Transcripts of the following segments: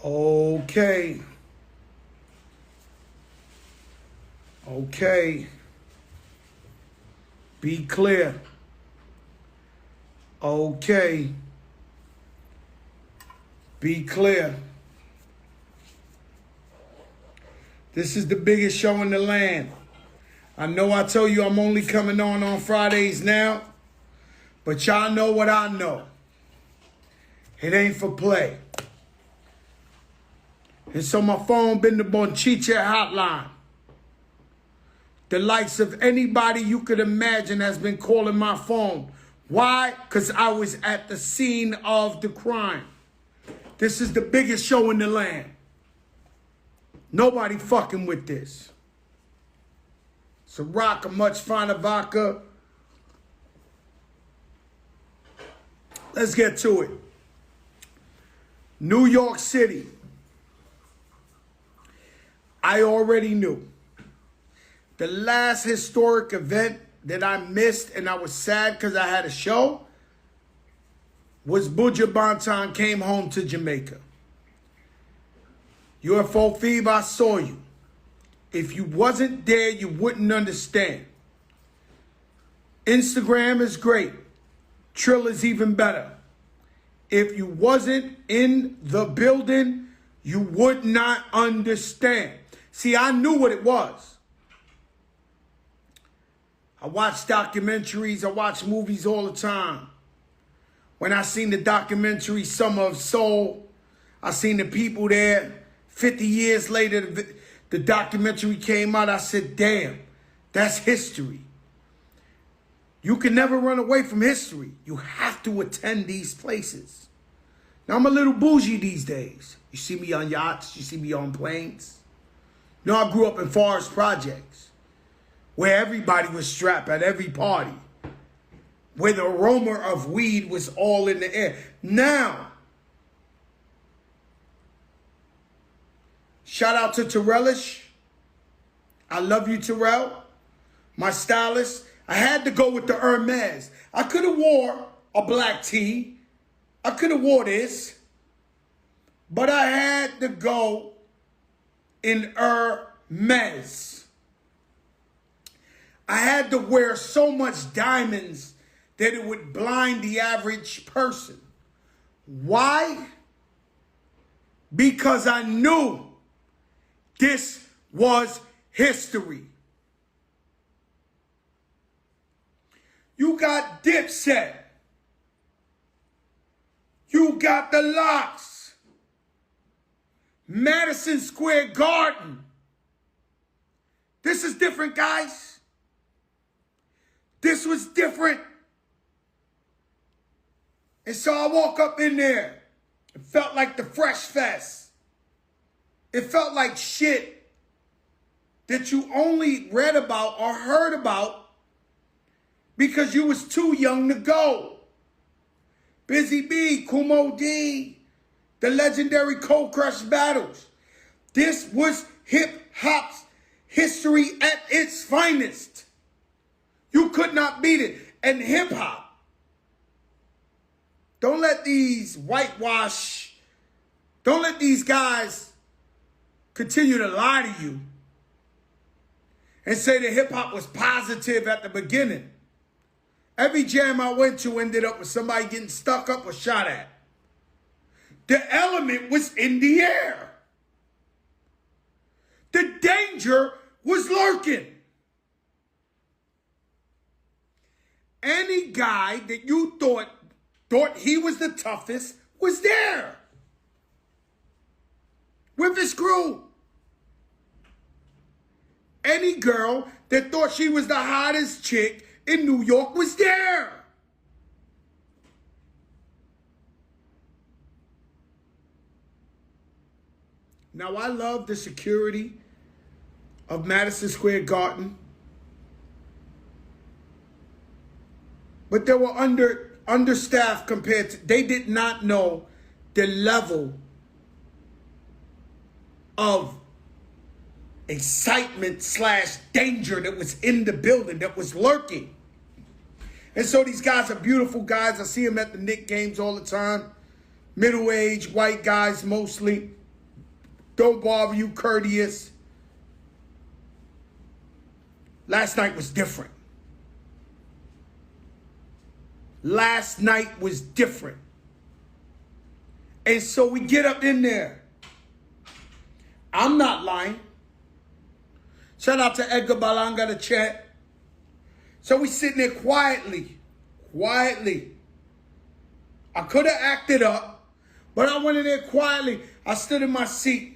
Okay. Okay. Be clear. Okay. Be clear. This is the biggest show in the land. I know I told you I'm only coming on Fridays now, but y'all know what I know. It ain't for play. And so my phone been the Bonchiche hotline. The likes of anybody you could imagine has been calling my phone. Why? Because I was at the scene of the crime. This is the biggest show in the land. Nobody fucking with this. It's a rock, a much finer vodka. Let's get to it. New York City. I already knew. The last historic event that I missed, and I was sad because I had a show, was Buju Banton came home to Jamaica. UFO Fever, I saw you. If you wasn't there, you wouldn't understand. Instagram is great. Trill is even better. If you wasn't in the building, you would not understand. See, I knew what it was. I watch documentaries, I watch movies all the time. When I seen the documentary Summer of Soul, I seen the people there. 50 years later, the documentary came out. I said, damn, that's history. You can never run away from history. You have to attend these places. Now, I'm a little bougie these days. You see me on yachts. You see me on planes. You know, I grew up in Forest Projects, where everybody was strapped at every party, where the aroma of weed was all in the air. Now, shout out to Terrellish. I love you, Terrell. My stylist. I had to go with the Hermes. I could have wore a black tee. I could have wore this. But I had to go in Hermes. I had to wear so much diamonds that it would blind the average person. Why? Because I knew this was history. You got Dipset. You got the Locks. Madison Square Garden. This is different, guys. This was different. And so I walk up in there. It felt like the Fresh Fest. It felt like shit that you only read about or heard about because you was too young to go. Busy B, Kumo D, the legendary Cold Crush battles. This was hip-hop's history at its finest. You could not beat it. And hip-hop, don't let these whitewash, don't let these guys continue to lie to you and say that hip-hop was positive at the beginning. Every jam I went to ended up with somebody getting stuck up or shot at. The element was in the air. The danger was lurking. Any guy that you thought he was the toughest was there with his crew. Any girl that thought she was the hottest chick in New York was there. Now, I love the security of Madison Square Garden, but they were understaffed compared to, they did not know the level of excitement / danger that was in the building, that was lurking. And so these guys are beautiful guys. I see them at the Knicks games all the time. Middle-aged, white guys mostly. Don't bother you, courteous. Last night was different. Last night was different. And so we get up in there. I'm not lying. Shout out to Edgar Balanga, the chat. So we sitting there quietly. I could have acted up, but I went in there quietly. I stood in my seat.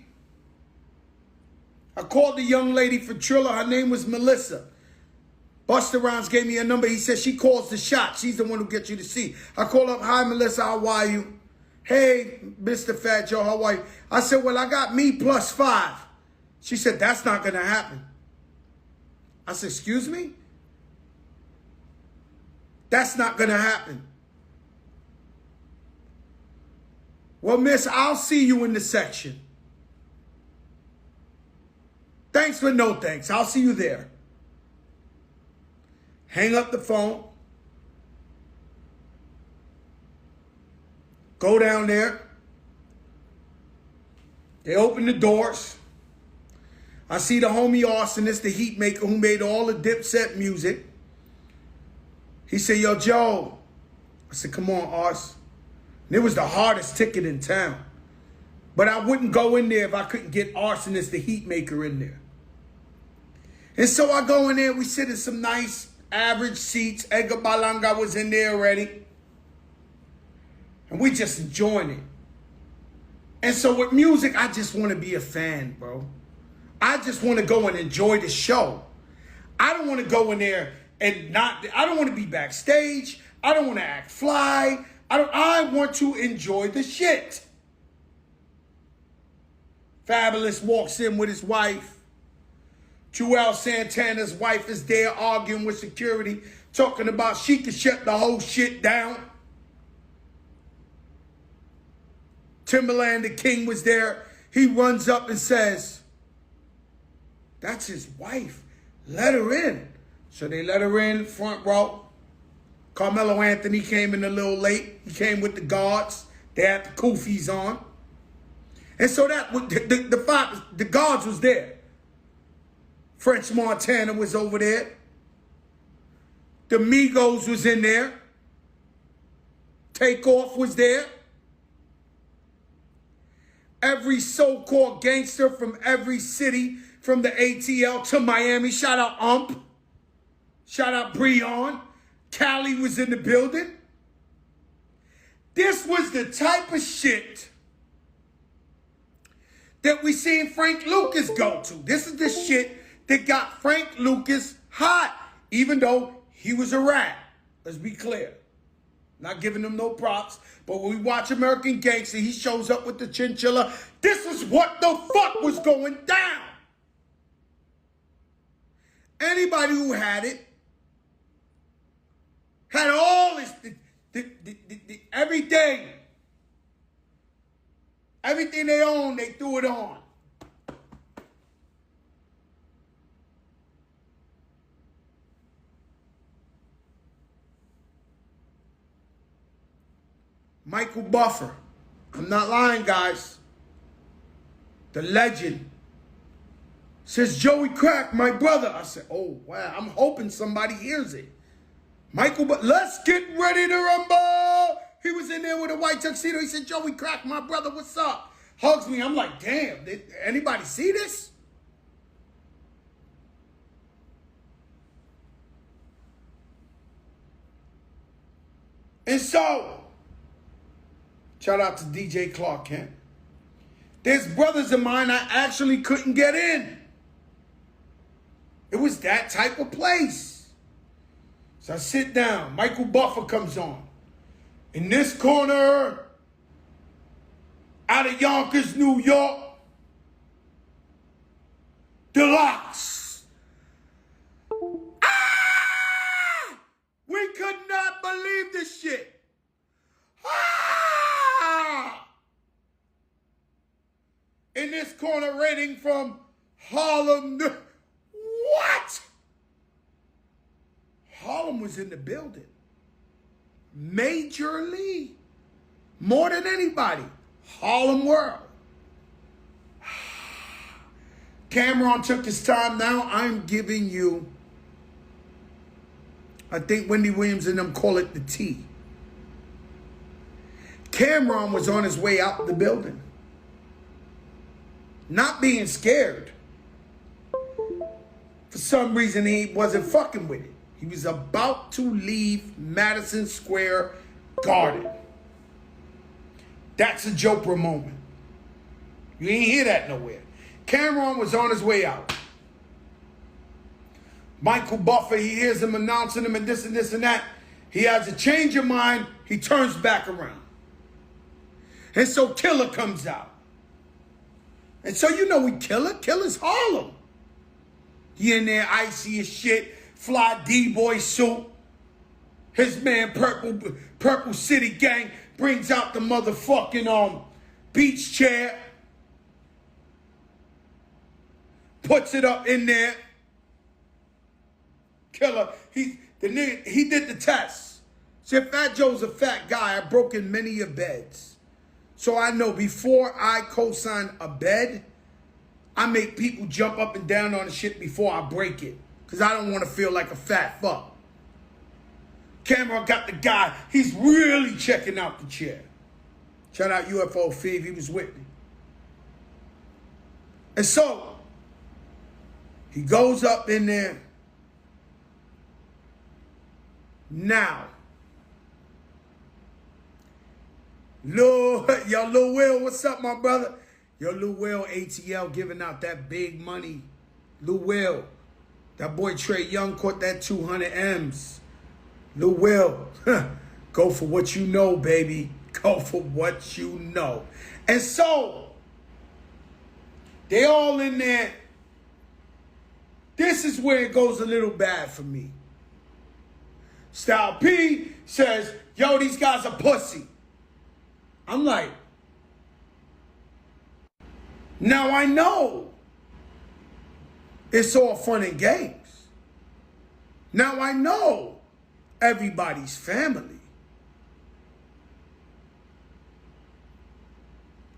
I called the young lady for Triller. Her name was Melissa. Busta Rhymes gave me a number. He said she calls the shot. She's the one who gets you to see. I called up, hi, Melissa, how are you? Hey, Mr. Fat Joe, how are you? I said, well, I got me plus 5. She said, that's not going to happen. I said, excuse me? That's not going to happen. Well, miss, I'll see you in the section. Thanks for no thanks. I'll see you there. Hang up the phone. Go down there. They open the doors. I see the homie arsonist, the Heatmaker, who made all the Dipset music. He said, yo, Joe. I said, come on, Ars. And it was the hardest ticket in town. But I wouldn't go in there if I couldn't get arsonist, the Heatmaker, in there. And so I go in there. We sit in some nice average seats. Edgar Balanga was in there already. And we just enjoying it. And so with music, I just want to be a fan, bro. I just want to go and enjoy the show. I don't want to go in there and I don't want to be backstage. I don't want to act fly. I want to enjoy the shit. Fabulous walks in with his wife. Joel Santana's wife is there arguing with security, talking about she could shut the whole shit down. Timberland the King was there. He runs up and says, that's his wife. Let her in. So they let her in, front row. Carmelo Anthony came in a little late. He came with the guards. They had the koofies on. And so that the guards was there. French Montana was over there. The Migos was in there. Takeoff was there. Every so-called gangster from every city, from the ATL to Miami. Shout out Ump. Shout out Breon. Cali was in the building. This was the type of shit that we seen Frank Lucas go to. This is the shit that got Frank Lucas hot, even though he was a rat. Let's be clear. Not giving him no props, but when we watch American Gangster, he shows up with the chinchilla. This is what the fuck was going down. Anybody who had it, had all this, everything. Everything they owned, they threw it on. Michael Buffer. I'm not lying, guys. The legend. Says, Joey Crack, my brother. I said, oh, wow. I'm hoping somebody hears it. Michael Buffer, let's get ready to rumble. He was in there with a white tuxedo. He said, Joey Crack, my brother, what's up? Hugs me. I'm like, damn, did anybody see this? And so, shout out to DJ Clark Kent. There's brothers of mine I actually couldn't get in. It was that type of place. So I sit down. Michael Buffer comes on. In this corner, out of Yonkers, New York, Deluxe. Ah! We could not believe this shit. Ah! In this corner, rating from Harlem. What? Harlem was in the building. Majorly. More than anybody. Harlem World. Cameron took his time. Now I'm giving you, I think Wendy Williams and them call it the T. Cameron was on his way out the building. Not being scared. For some reason, he wasn't fucking with it. He was about to leave Madison Square Garden. That's a Joker moment. You ain't hear that nowhere. Cameron was on his way out. Michael Buffer, he hears him announcing him and this and that. He has a change of mind. He turns back around. And so Killer comes out. And so you know we Killer. Killer's Harlem. He in there icy as shit. Fly D-boy suit. His man Purple City Gang brings out the motherfucking beach chair. Puts it up in there. Killer, he did the test. See, Fat Joe's a fat guy. I've broken many of beds. So I know before I co-sign a bed, I make people jump up and down on the shit before I break it. Because I don't want to feel like a fat fuck. Cameron got the guy. He's really checking out the chair. Shout out UFO Fev. He was with me. And so, he goes up in there. Now, Lil Will, what's up, my brother? Yo, Lil Will, ATL giving out that big money. Lil Will, that boy Trey Young caught that 200 M's. Lil Will, go for what you know, baby. Go for what you know. And so, they all in there. This is where it goes a little bad for me. Style P says, yo, these guys are pussy. I'm like, now I know it's all fun and games. Now I know everybody's family.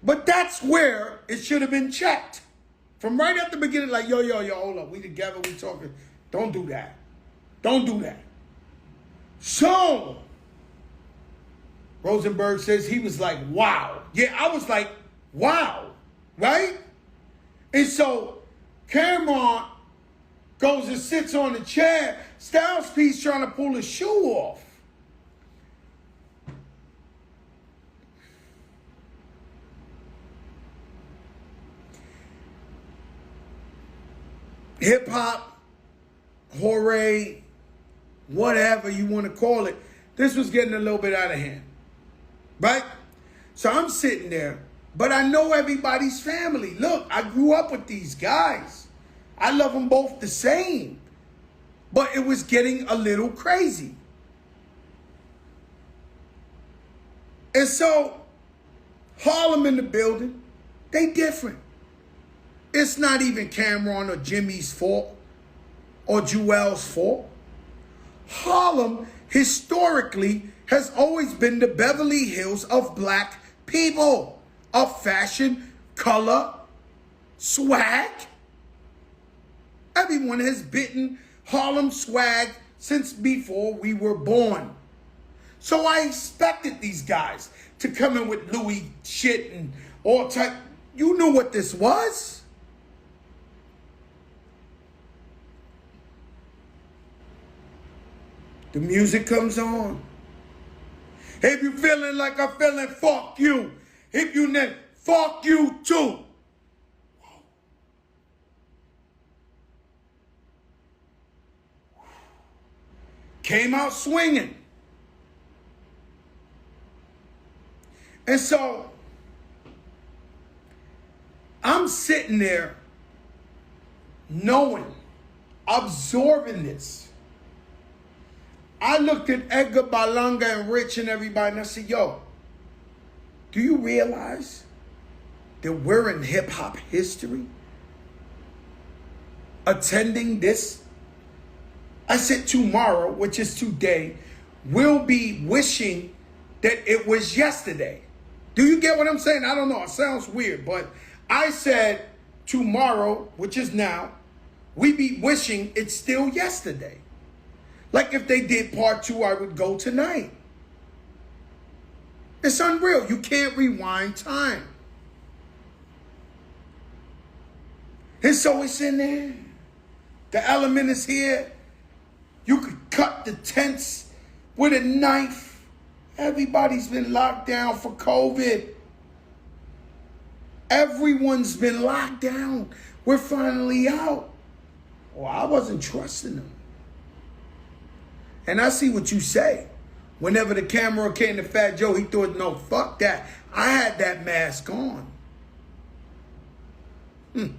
But that's where it should have been checked. From right at the beginning, like, yo, hold up. We together, we talking. Don't do that. Don't do that. So, Rosenberg says he was like, wow. Yeah, I was like, wow. Right? And so, Cameron goes and sits on the chair. Styles P's trying to pull his shoe off. Hip-hop, hooray, whatever you want to call it, this was getting a little bit out of hand, right? So I'm sitting there, but I know everybody's family. Look, I grew up with these guys. I love them both the same, but it was getting a little crazy. And so, Harlem in the building, they different. It's not even Cameron or Jimmy's fault or Jewel's fault. Harlem historically has always been the Beverly Hills of black people, of fashion, color, swag. Everyone has bitten Harlem Swag since before we were born. So I expected these guys to come in with Louis shit and all type. You knew what this was. The music comes on. If you feeling like I'm feeling, fuck you. If you not, fuck you too. Came out swinging. And so, I'm sitting there knowing, absorbing this. I looked at Edgar Balanga and Rich and everybody and I said, yo, do you realize that we're in hip-hop history attending this? I said tomorrow, which is today, we'll be wishing that it was yesterday. Do you get what I'm saying? I don't know. It sounds weird, but I said tomorrow, which is now, we be wishing it's still yesterday. Like if they did part 2, I would go tonight. It's unreal. You can't rewind time. And so it's in there. The element is here. You could cut the tents with a knife. Everybody's been locked down for COVID. Everyone's been locked down. We're finally out. Well, I wasn't trusting them. And I see what you say. Whenever the camera came to Fat Joe, he thought, no, fuck that. I had that mask on. And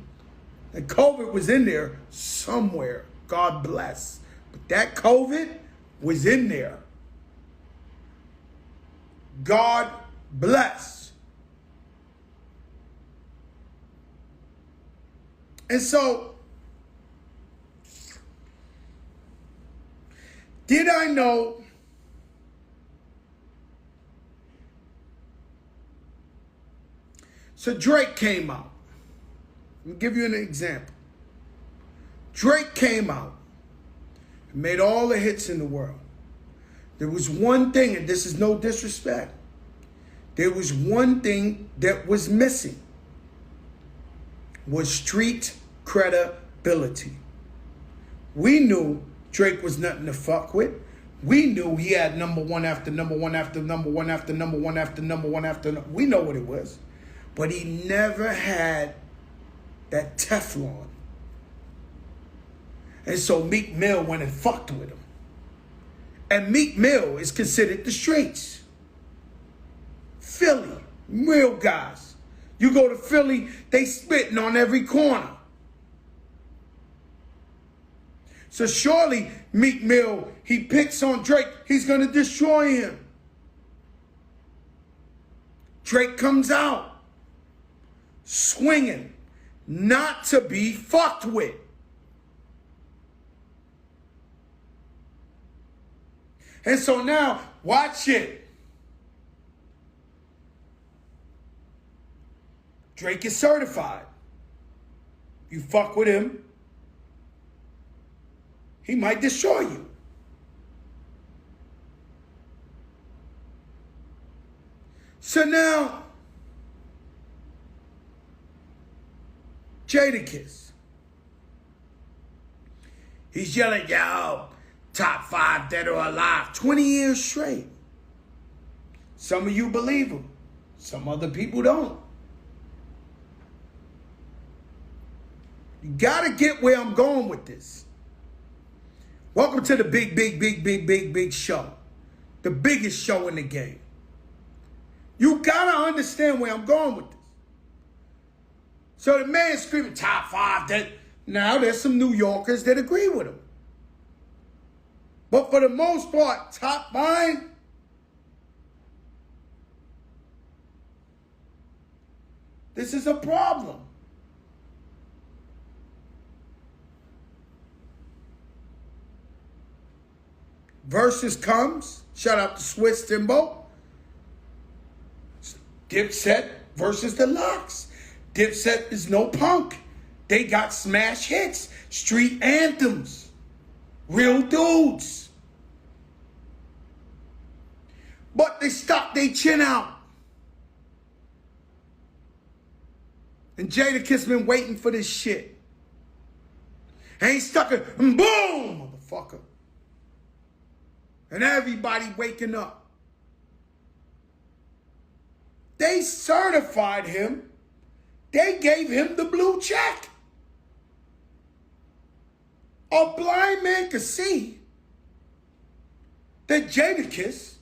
COVID was in there somewhere. God bless. But that COVID was in there. God bless. And so, did I know so Drake came out. Let me give you an example. Drake came out and made all the hits in the world. There was one thing, and this is no disrespect. There was one thing that was missing. Was street credibility. We knew Drake was nothing to fuck with. We knew he had number one after number one after number one after number one after number one after number. We know what it was. But he never had that Teflon. And so Meek Mill went and fucked with him. And Meek Mill is considered the streets. Philly, real guys. You go to Philly, they spitting on every corner. So surely Meek Mill, he picks on Drake, he's going to destroy him. Drake comes out swinging, not to be fucked with. And so now, watch it. Drake is certified. You fuck with him, he might destroy you. So now, JadaKiss. He's yelling, yo, top 5 dead or alive, 20 years straight. Some of you believe him. Some other people don't. You gotta get where I'm going with this. Welcome to the big show. The biggest show in the game. You gotta understand where I'm going with this. So the man screaming top 5 dead. Now there's some New Yorkers that agree with him. But for the most part, top 5, this is a problem. Versus comes, shout out to Swiss Timbo. Dipset versus the Locks. Dipset is no punk. They got smash hits, street anthems, real dudes. But they stuck their chin out. And JadaKiss been waiting for this shit. Ain't stuck it, and boom, motherfucker. And everybody waking up. They certified him. They gave him the blue check. A blind man could see that JadaKiss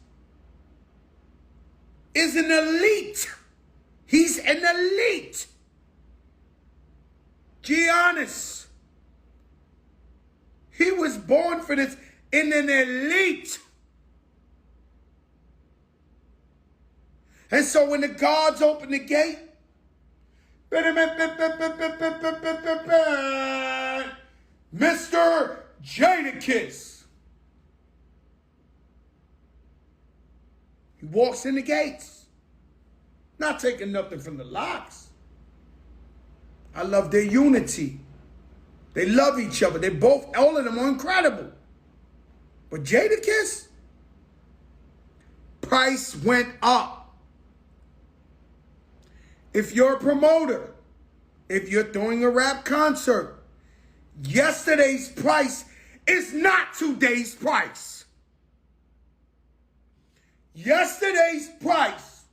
is an elite. He's an elite. Giannis. He was born for this in an elite. And so when the guards open the gate, Mr. JadaKiss. He walks in the gates. Not taking nothing from the Locks. I love their unity. They love each other. They both, all of them are incredible. But JadaKiss, price went up. If you're a promoter, if you're throwing a rap concert, yesterday's price is not today's price. Yesterday's price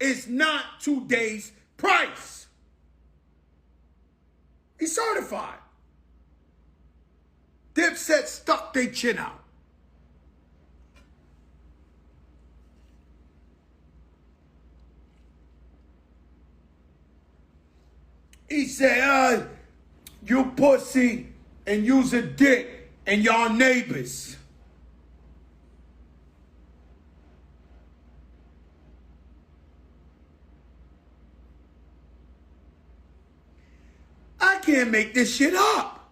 is not today's price. He's certified. Dipset stuck their chin out. He said, you pussy and use a dick and y'all neighbors. I can't make this shit up.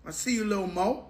I see you, Lil Mo.